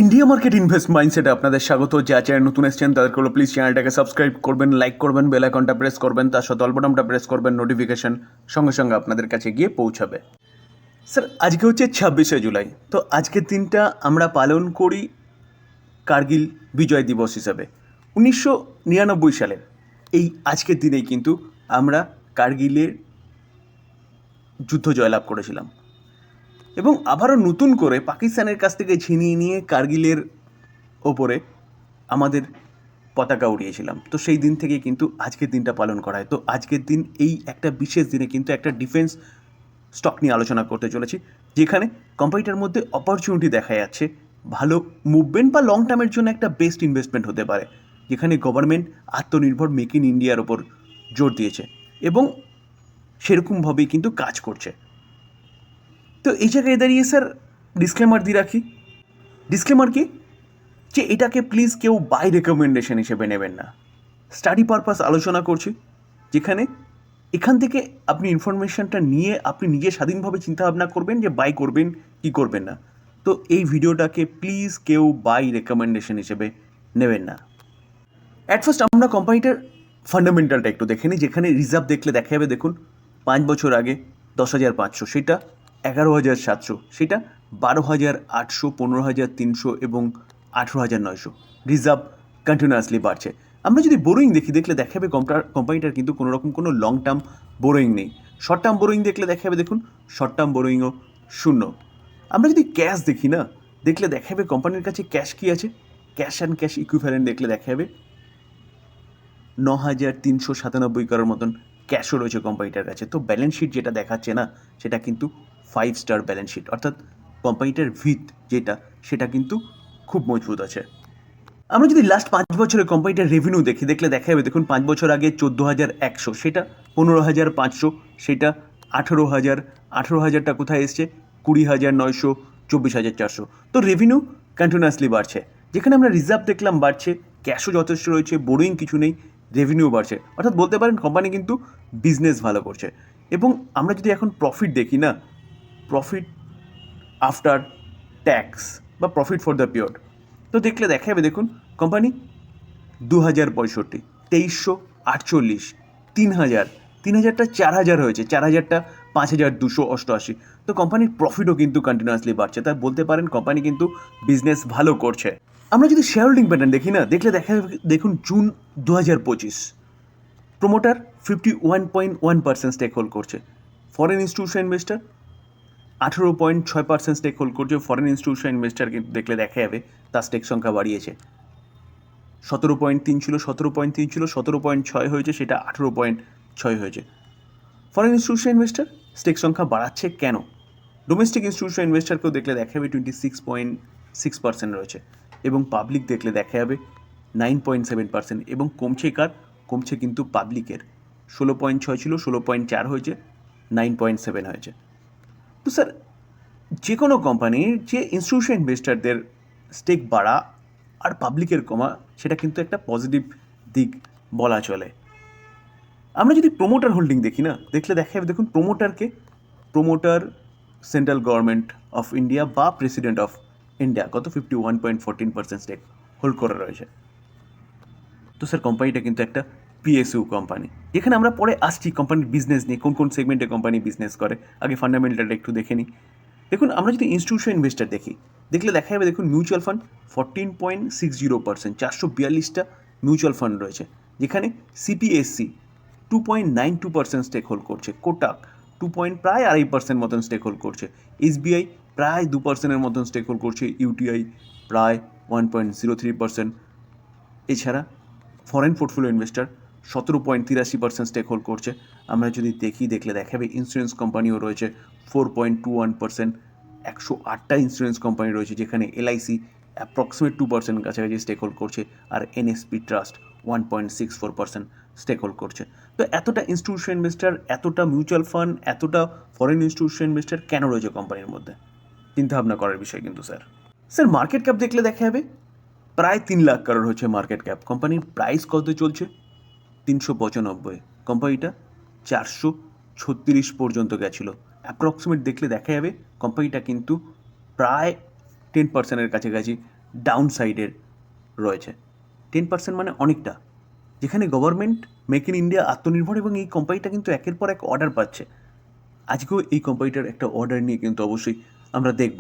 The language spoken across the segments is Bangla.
ইন্ডিয়া মার্কেট ইনভেস্ট মাইন্ডসেটে আপনাদের স্বাগত। যা চ্যানেল নতুন এসেছেন তাদেরকে প্লিজ চ্যানেলটাকে সাবস্ক্রাইব করবেন, লাইক করবেন, বেল আইকনটা প্রেস করবেন, তার সাথে অল বাটনটা প্রেস করবেন, নোটিফিকেশন সঙ্গে সঙ্গে আপনাদের কাছে গিয়ে পৌঁছাবে। স্যার, আজকে হচ্ছে 26শে জুলাই। তো আজকের দিনটা আমরা পালন করি কার্গিল বিজয় দিবস হিসাবে। 1999 সালের এই আজকের দিনেই কিন্তু আমরা কার্গিলের যুদ্ধ জয়লাভ করেছিলাম এবং আবারও নতুন করে পাকিস্তানের কাছ থেকে ছিনিয়ে নিয়ে কার্গিলের ওপরে আমাদের পতাকা উড়িয়েছিলাম। তো সেই দিন থেকে কিন্তু আজকের দিনটা পালন করা হয়। তো আজকের দিন এই একটা বিশেষ দিনে কিন্তু একটা ডিফেন্স স্টক নিয়ে আলোচনা করতে চলেছি, যেখানে কোম্পানিটার মধ্যে অপরচুনিটি দেখা যাচ্ছে, ভালো মুভমেন্ট বা লং টার্মের জন্য একটা বেস্ট ইনভেস্টমেন্ট হতে পারে, যেখানে গভর্নমেন্ট আত্মনির্ভর মেক ইন ইন্ডিয়ার ওপর জোর দিয়েছে এবং সেরকমভাবেই কিন্তু কাজ করছে। তো এই জায়গায় দাঁড়িয়ে স্যার ডিসক্লেমার দিয়ে রাখি। ডিসক্লেমার কি, যে এটাকে প্লিজ কেউ বাই রেকমেন্ডেশন হিসেবে নেবেন না। স্টাডি পারপাস আলোচনা করছি, যেখানে এখান থেকে আপনি ইনফরমেশনটা নিয়ে আপনি নিজে স্বাধীনভাবে চিন্তাভাবনা করবেন যে বাই করবেন কি করবেন না। তো এই ভিডিওটাকে প্লিজ কেউ বাই রেকমেন্ডেশন হিসেবে নেবেন না। অ্যাট ফার্স্ট আমরা কোম্পানিটার ফান্ডামেন্টালটা একটু দেখে নিই, যেখানে রিজার্ভ দেখলে দেখা যাবে, দেখুন 5 বছর আগে 10,500, সেটা 11,700, সেটা 12,800, 15,300 এবং 18,900। রিজার্ভ কন্টিনিউয়াসলি বাড়ছে। আমরা যদি বোরোয়িং দেখলে দেখা যাবে কোম্পানিটার কিন্তু কোনো রকম কোনো লং টার্ম বোরোয়িং নেই। শর্ট টার্ম বোরোয়িং দেখলে দেখা যাবে, দেখুন শর্ট টার্ম বোরোয়িংও শূন্য। আমরা যদি ক্যাশ দেখি না, দেখলে দেখা যাবে কোম্পানির কাছে ক্যাশ কী আছে, ক্যাশ অ্যান্ড ক্যাশ ইকুইভ্যালেন্ট দেখলে দেখা যাবে 9,397 করার মতন ক্যাশও রয়েছে কোম্পানিটার কাছে। তো ব্যালেন্স শিট যেটা দেখাচ্ছে না, সেটা কিন্তু 5 স্টার ব্যালেন্স শিট, অর্থাৎ কোম্পানিটার ভিত যেটা, সেটা কিন্তু খুব মজবুত আছে। আমরা যদি লাস্ট 5 বছরের কোম্পানিটার রেভিনিউ দেখলে দেখা যাবে, দেখুন 5 বছর আগে 14,100, সেটা 15,500, সেটা 18,000, 18,000টা কোথায় এসছে, 20,900, 24,400। তো রেভিনিউ কন্টিনিউয়াসলি বাড়ছে, যেখানে আমরা রিজার্ভ দেখলাম বাড়ছে, ক্যাশও যথেষ্ট রয়েছে, বোরোয়িং কিছু নেই, রেভিনিউ বাড়ছে, অর্থাৎ বলতে পারেন কোম্পানি কিন্তু বিজনেস ভালো করছে। এবং আমরা যদি এখন প্রফিট দেখি না, প্রফিট আফটার ট্যাক্স বা প্রফিট ফর দ্য পিরিয়ড, তো দেখলে দেখা যাবে, দেখুন কোম্পানি 2,065, 2,348, 3,000, 3,000টা 4,000 হয়েছে, 4,000টা 5,288। তো কোম্পানির প্রফিটও কিন্তু কন্টিনিউয়াসলি বাড়ছে, তাই বলতে পারেন কোম্পানি কিন্তু বিজনেস ভালো করছে। আমরা যদি শেয়ার হোল্ডিং প্যাটার্ন দেখি না, দেখলে দেখা যাবে, দেখুন জুন 2025, প্রোমোটার 51.1% স্টেক হোল্ড করছে, foreign institution investor 18.6% stake hold করছে। ফরেন ইনস্টিটিউশন ইনভেস্টার কিন্তু দেখলে দেখা যাবে তার স্টেক সংখ্যা বাড়িয়েছে, 17.3 ছিল, 17.3 ছিল, 17.6 হয়েছে, সেটা 18.6 হয়েছে। ফরেন ইনস্টিটিউশন ইনভেস্টার স্টেক সংখ্যা বাড়াচ্ছে কেন? ডোমেস্টিক ইনস্টিটিউশন ইনভেস্টারকেও দেখলে দেখা যাবে 26.6% রয়েছে, এবং পাবলিক দেখলে দেখা যাবে 9.7%, এবং কমছে কিন্তু পাবলিকের 16.6 ছিল, 16.4 হয়েছে, 9.7 হয়েছে। তো স্যার, যে কোনো কোম্পানির যে ইনস্টিটিউশন ইনভেস্টারদের স্টেক বাড়া আর পাবলিকের কমা, সেটা কিন্তু একটা পজিটিভ দিক বলা চলে। আমরা যদি প্রোমোটার হোল্ডিং দেখি না, দেখলে দেখা যাবে, দেখুন promoter central government of India বা প্রেসিডেন্ট অফ ইন্ডিয়া কত 51.14% স্টেক হোল্ড করে রয়েছে। তো স্যার, কোম্পানিটা কিন্তু একটা পিএসইউ কোম্পানি, যেখানে আমরা পরে আসছি কোম্পানির বিজনেস নিয়ে, কোন কোন সেগমেন্টে কোম্পানি বিজনেস করে। আগে ফান্ডামেন্টালটা একটু দেখে নিই। দেখুন, আমরা যদি ইনস্টিটিউশন ইনভেস্টার দেখলে দেখা যাবে, দেখুন মিউচুয়াল ফান্ড 14.60%, 442টা মিউচুয়াল ফান্ড রয়েছে, যেখানে সিপিএসসি 2.92% স্টেক হোল্ড করছে, কোটাক প্রায় 2.5% মতন স্টেক হোল্ড করছে, এসবিআই প্রায় 2%-এর মতন স্টেক হোল্ড করছে, ইউটিআই প্রায় 1.03%। এছাড়া foreign portfolio investor 17.83% stake hold করছে। আমরা যদি দেখলে দেখাবে ইন্স্যুরেন্স কোম্পানিও রয়েছে 4.21%, 108টা ইন্স্যুরেন্স কোম্পানি রয়েছে, যেখানে এলআইসি অ্যাপ্রক্সিমেট 2% কাছাকাছি স্টেক হোল্ড করছে, আর এনএসপি ট্রাস্ট 1.64% স্টেক হোল্ড করছে। তো এতটা ইনস্টিটিউশন ইনভেস্টার, এতটা মিউচুয়াল ফান্ড, এতটা ফরেন ইনস্টিটিউশন ইনভেস্টার কেন রয়েছে কোম্পানির মধ্যে, চিন্তাভাবনা করার বিষয় কিন্তু স্যার মার্কেট ক্যাপ দেখলে দেখা যাবে প্রায় 3 লাখ কারোর হচ্ছে মার্কেট ক্যাপ। কোম্পানির প্রাইস কত চলছে, 395। কোম্পানিটা 436 পর্যন্ত গেছিলো। অ্যাপ্রক্সিমেট দেখলে দেখা যাবে কোম্পানিটা কিন্তু প্রায় 10%-এর কাছাকাছি ডাউন সাইডের রয়েছে। 10% মানে অনেকটা, যেখানে গভর্নমেন্ট মেক ইন ইন্ডিয়া আত্মনির্ভর এবং এই কোম্পানিটা কিন্তু একের পর এক অর্ডার পাচ্ছে। আজকেও এই কোম্পানিটার একটা অর্ডার নিয়ে কিন্তু অবশ্যই আমরা দেখব।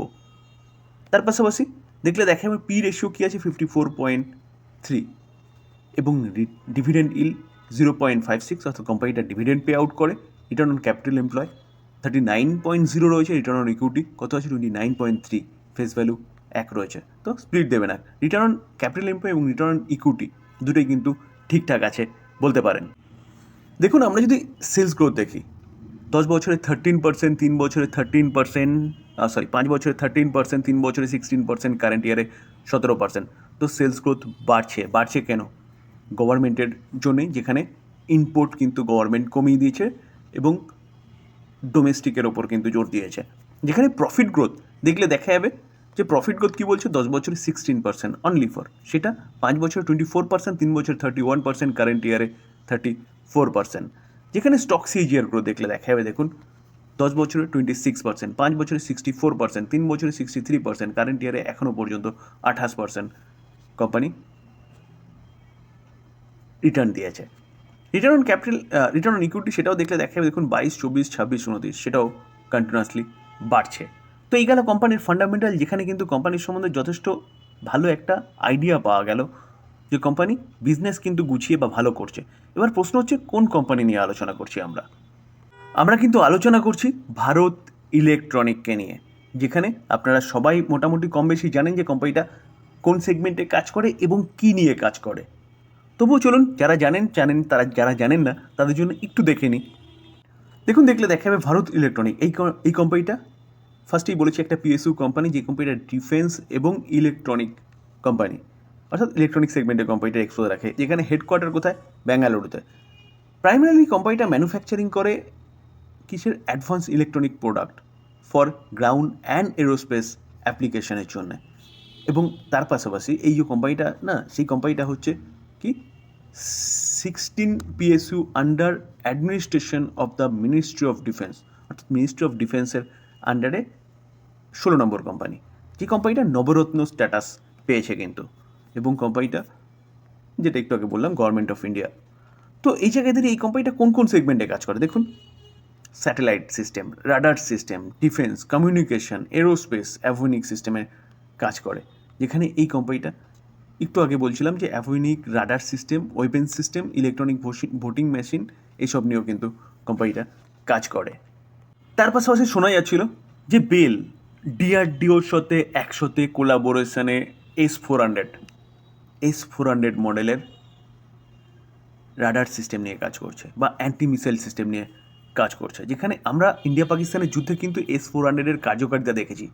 তার পাশাপাশি দেখলে দেখে আমার পি রেশিও কী আছে 54.3 এবং ডিভিডেন্ড ইল 0.56, অর্থাৎ কোম্পানিটা ডিভিডেন্ড পে আউট করে। রিটার্ন অন ক্যাপিটাল এমপ্লয় 39.0 রয়েছে। রিটার্ন অন ইকুইটি কত আছে 29.3, ফেস ভ্যালু 1 রয়েছে, তো স্প্লিট দেবে না। রিটার্ন অন ক্যাপিটাল এমপ্লয় এবং রিটার্ন অন ইকুইটি দুটোই কিন্তু ঠিকঠাক আছে বলতে পারেন। দেখুন, আমরা যদি সেলস গ্রোথ দেখি, 10 বছরে 13%, 3 বছরে 13%, 5 বছরে 13%, 3 বছরে 16%, কারেন্ট ইয়ারে 17%। তো সেলস গ্রোথ বাড়ছে কেন? গভর্নমেন্টের জন্যই, যেখানে ইম্পোর্ট কিন্তু গভর্নমেন্ট কমিয়ে দিয়েছে এবং ডোমেস্টিকের ওপর কিন্তু জোর দিয়েছে। যেখানে প্রফিট গ্রোথ দেখলে দেখা যাবে যে প্রফিট গ্রোথ কী বলছে, 10 বছরে 16% অনলি ফর, সেটা 5 বছরে 24%, 3 বছরে 31%, কারেন্ট ইয়ারে 34%। যেখানে স্টক সিজিআর গ্রোথ দেখলে দেখা যাবে, দেখুন 10 বছরে 26%, 5 বছরে 64%, 3 বছরে 63%, কারেন্ট ইয়ারে এখনও পর্যন্ত 28% কোম্পানি রিটার্ন দিয়েছে। Return on capital, return on equity সেটাও দেখলে দেখা যাবে, দেখুন 22, 24, 26, 29 সেটাও কন্টিনিউয়াসলি বাড়ছে। তো এই গেল কোম্পানির ফান্ডামেন্টাল, যেখানে কিন্তু কোম্পানির সম্বন্ধে যথেষ্ট ভালো একটা আইডিয়া পাওয়া গেল যে কোম্পানি বিজনেস কিন্তু গুছিয়ে বা ভালো করছে। এবার প্রশ্ন হচ্ছে কোন কোম্পানি নিয়ে আলোচনা করছি আমরা কিন্তু আলোচনা করছি ভারত ইলেকট্রনিককে নিয়ে, যেখানে আপনারা সবাই মোটামুটি কম বেশি জানেন যে কোম্পানিটা কোন সেগমেন্টে কাজ করে এবং কী নিয়ে কাজ করে। তবুও চলুন, যারা জানেন, তারা যারা জানেন না তাদের জন্য একটু দেখে নিই। দেখুন, দেখলে দেখা যাবে ভারত ইলেকট্রনিক এই কোম্পানিটা ফার্স্টেই বলেছি একটা পিএসইউ কোম্পানি, যে কোম্পানিটা ডিফেন্স এবং ইলেকট্রনিক কোম্পানি, অর্থাৎ ইলেকট্রনিক সেগমেন্টের কোম্পানিটা এক্সপোজ রাখে, যেখানে হেডকোয়ার্টার কোথায়, বেঙ্গালুরুতে। প্রাইমারিলি কোম্পানিটা ম্যানুফ্যাকচারিং করে কিসের, advance electronic product for ground and aerospace অ্যাপ্লিকেশনের জন্য। এবং তার পাশাপাশি এই যে কোম্পানিটা না, সেই কোম্পানিটা হচ্ছে কি 16 PSU under administration of the ministry of defence, অর্থাৎ মিনিস্ট্রি অফ ডিফেন্সের আন্ডারে 16 নম্বর কোম্পানি, যে কোম্পানিটা নবরত্ন স্ট্যাটাস পেয়েছে কিন্তু। এবং কোম্পানিটা যেটা একটু আগে বললাম গভর্নমেন্ট অফ ইন্ডিয়া। তো এই জায়গায় দাঁড়িয়ে এই কোম্পানিটা কোন কোন সেগমেন্টে কাজ করে দেখুন, satellite system, radar system, defence, communication, aerospace, avionic সিস্টেমে কাজ করে। যেখানে এই কোম্পানিটা একটু আগে বলছিলাম যে avionic, radar system, weapon system, electronic voting machine, এইসব নিয়েও কিন্তু কোম্পানিটা কাজ করে। তার পাশাপাশি শোনা যাচ্ছিল যে বেল ডিআরডিওর সাথে একসাথে কোলাবোরেশনে S-400 মডেলের রাডার সিস্টেম নিয়ে কাজ করছে বা অ্যান্টি মিসাইল সিস্টেম নিয়ে কাজ করছে। যেখানে আমরা ইন্ডিয়া পাকিস্তানের যুদ্ধে কিন্তু S-400 কার্যকারিতা দেখেছি,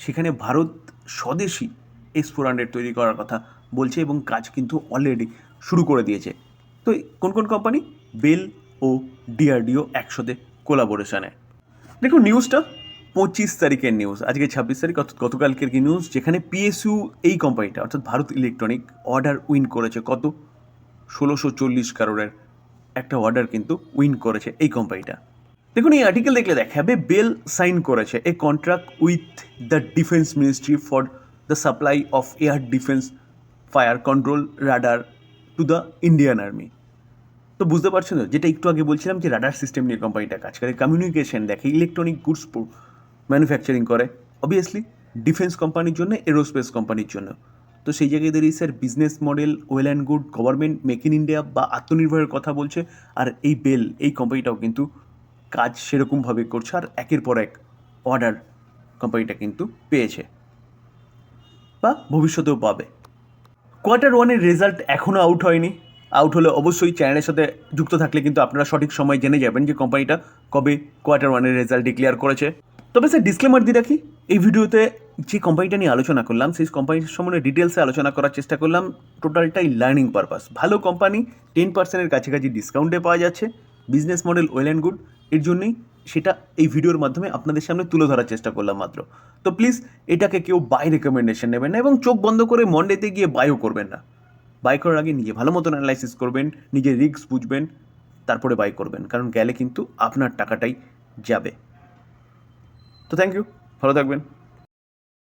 সেখানে ভারত স্বদেশী S-400 তৈরি করার কথা বলছে এবং কাজ কিন্তু অলরেডি শুরু করে দিয়েছে। তো কোন কোন কোম্পানি, বেল ও ডিআরডিও একসাথে কোলাবোরেশনে। দেখুন নিউজটা 25 তারিখের নিউজ, আজকে 26 তারিখ, গতকালকের কি নিউজ, যেখানে পিএসইউ এই কোম্পানিটা অর্থাৎ ভারত ইলেকট্রনিক অর্ডার উইন করেছে কত, 1640 কারোরের একটা অর্ডার কিন্তু উইন করেছে এই কোম্পানিটা। দেখুন এই আর্টিকেল দেখলে দেখা যাবে বেল সাইন করেছে এ contract with the defence ministry for the supply of air defence fire control radar to the Indian army. তো বুঝতে পারছেন তো, যেটা একটু আগে বলছিলাম যে রাডার সিস্টেম নিয়ে কোম্পানিটা কাজ করে, কমিউনিকেশন দেখে, ইলেকট্রনিক গুডস ম্যানুফ্যাকচারিং করে, অবভিয়াসলি ডিফেন্স কোম্পানির জন্য, এরোস্পেস কোম্পানির জন্য। তো সেই জায়গায় দাঁড়িয়ে sir business model well and good, government make in India বা আত্মনির্ভরের কথা বলছে। আর এই বেল এই কোম্পানিটাও কিন্তু কাজ সেরকমভাবে করছে আর একের পর এক অর্ডার কোম্পানিটা কিন্তু পেয়েছে বা ভবিষ্যতেও পাবে। Q1 রেজাল্ট এখনও আউট হয়নি, আউট হলে অবশ্যই চ্যানেলের সাথে যুক্ত থাকলে কিন্তু আপনারা সঠিক সময় জেনে যাবেন যে কোম্পানিটা কবে Q1 রেজাল্ট ডিক্লেয়ার করেছে। তবে স্যার ডিসক্লেমার দিয়ে রাখি, এই ভিডিওতে যে কোম্পানিটা নিয়ে আলোচনা করলাম সেই কোম্পানির সম্বন্ধে ডিটেলসে আলোচনা করার চেষ্টা করলাম, টোটালটাই লার্নিং পারপাস। ভালো কোম্পানি, 10%-এর কাছাকাছি ডিসকাউন্টে পাওয়া যাচ্ছে, business model well and good, এর জন্যই সেটা এই ভিডিওর মাধ্যমে আপনাদের সামনে তুলে ধরার চেষ্টা করলাম মাত্র। তো প্লিজ এটাকে কেউ বাই রেকমেন্ডেশন নেবেন না এবং চোখ বন্ধ করে মন্ডেতে গিয়ে বাইও করবেন না। বাই করার আগে নিজে ভালো মতন অ্যানালাইসিস করবেন, নিজের রিস্ক বুঝবেন, তারপরে বাই করবেন, কারণ গেলে কিন্তু আপনার টাকাটাই যাবে। তো থ্যাংক ইউ, ভালো থাকবেন।